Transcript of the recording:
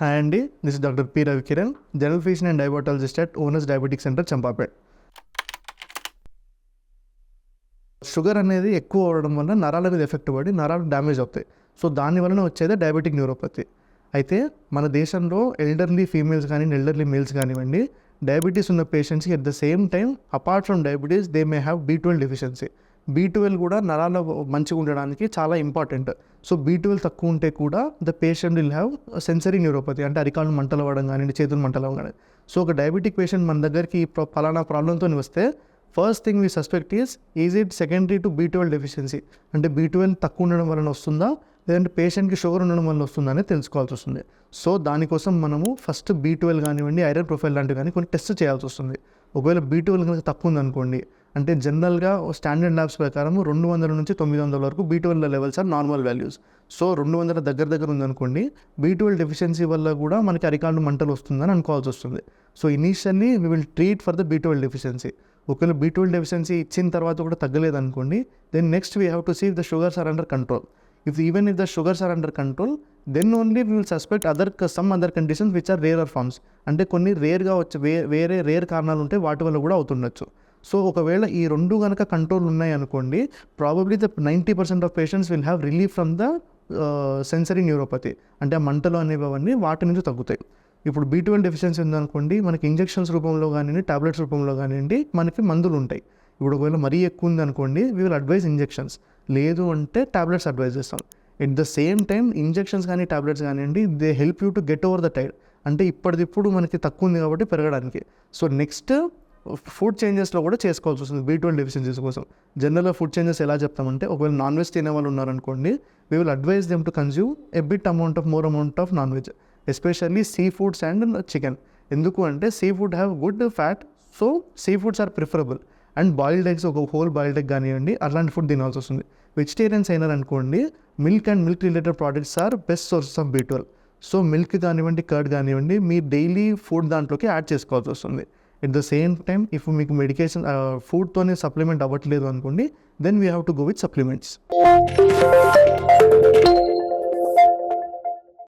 Hi అండి, this is doctor P Ravikiran, general physician and diabetologist at owners diabetic centre Champapet. Sugar అనేది ఎక్కువ అవడం వల్ల నరాల మీద ఎఫెక్ట్ పడి నరాలు డ్యామేజ్ అవుతాయి. సో దాని వలన వచ్చేదే డయాబెటిక్ న్యూరోపతి. అయితే మన దేశంలో ఎల్డర్లీ ఫీమేల్స్ కానీ ఎల్డర్లీ మేల్స్ కానివ్వండి, డయాబెటీస్ ఉన్న పేషెంట్స్కి at the same time apart from diabetes they may have B12 deficiency. B12 కూడా నరాల మంచిగా ఉండడానికి చాలా ఇంపార్టెంట్. సో B12 తక్కువ ఉంటే కూడా the patient will have sensory neuropathy, అంటే అరికాళ్ళు మంటలు అవ్వడం కానీ చేతులు మంటలు అవ్వడం కానీ. సో ఒక డయాబెటిక్ పేషెంట్ మన దగ్గరికి ఫలానా ప్రాబ్లంతో వస్తే first thing we suspect is it secondary to B12 deficiency, అంటే B12 తక్కువ ఉండడం వలన వస్తుందా లేదంటే పేషెంట్కి షుగర్ ఉండడం వల్ల వస్తుందా అనేది తెలుసుకోవాల్సి వస్తుంది. సో దానికోసం మనము ఫస్ట్ B12 కానివ్వండి, ఐరన్ ప్రొఫైల్ లాంటివి కానీ కొన్ని టెస్ట్ చేయాల్సి వస్తుంది. ఒకవేళ B12 కనుక తక్కువ ఉందనుకోండి, అంటే జనరల్గా స్టాండర్డ్ ల్యాబ్స్ ప్రకారం 200 నుంచి 900 వరకు B12 levels are normal values. So 200 దగ్గర ఉందనుకోండి, B12 డెఫిషియన్సీ వల్ల కూడా మనకి అరికాళ్ళు మంటలు వస్తుందని అనుకోవాల్సి వస్తుంది. So initially we will treat for the B12 deficiency. ఒకవేళ B12 డెఫిషియన్సీ ఇచ్చిన తర్వాత కూడా తగ్గలేదనుకోండి, then next we have to see if the sugars are under control. If the sugars are under control, then only we will suspect some other conditions which are rarer forms. అంటే కొన్ని రేర్గా వచ్చి వేరే rare కారణాలు ఉంటే వాటి వల్ల కూడా అవుతుండొచ్చు. సో ఒకవేళ ఈ రెండు కనుక కంట్రోల్ ఉన్నాయి అనుకోండి, probably the 90% of patients will have relief from the sensory neuropathy, అంటే ఆ మంటలు అనేవన్నీ వాటి నుంచి తగ్గుతాయి. ఇప్పుడు B12 డెఫిషియన్సీ ఉందనుకోండి, మనకి ఇంజెక్షన్స్ రూపంలో కానివ్వండి, టాబ్లెట్స్ రూపంలో కానివ్వండి, మనకి మందులు ఉంటాయి. ఇప్పుడు ఒకవేళ మరీ ఎక్కువ ఉంది అనుకోండి, వీ విల్ అడ్వైజ్ ఇంజెక్షన్స్, లేదు అంటే టాబ్లెట్స్ అడ్వైజ్ చేస్తాం. At the same time injections కానీ టాబ్లెట్స్ కానివ్వండి, they help you to get over the tide, అంటే ఇప్పటిదిప్పుడు మనకి తక్కువ ఉంది కాబట్టి పెరగడానికి. సో నెక్స్ట్ ఫుడ్ చేంజెస్లో కూడా చేసుకోవాల్సి వస్తుంది B12 డెఫిషియన్సీస్ కోసం. జనరల్గా ఫుడ్ చేంజెస్ ఎలా చెప్తామంటే, ఒకవేళ నాన్ వెజ్ తినే వాళ్ళు ఉన్నారనుకోండి, we will advise them to consume a bit more amount of non veg, especially sea foods and chicken. ఎందుకు అంటే sea food have good fat, so sea foods are preferable. And boiled eggs, ఒక whole boiled egg కానివ్వండి, అలాంటి food తినాల్సి వస్తుంది. Vegetarians అయినారనుకోండి, milk and milk related products are best sources of B12. So milk కానివ్వండి, curd కానివ్వండి, మీ daily food దాంట్లోకి యాడ్ చేసుకోవాల్సి వస్తుంది. At the same time if మీకు మెడికేషన్ ఫుడ్తోనే సప్లిమెంట్ అవ్వట్లేదు అనుకోండి, then we have to go with supplements.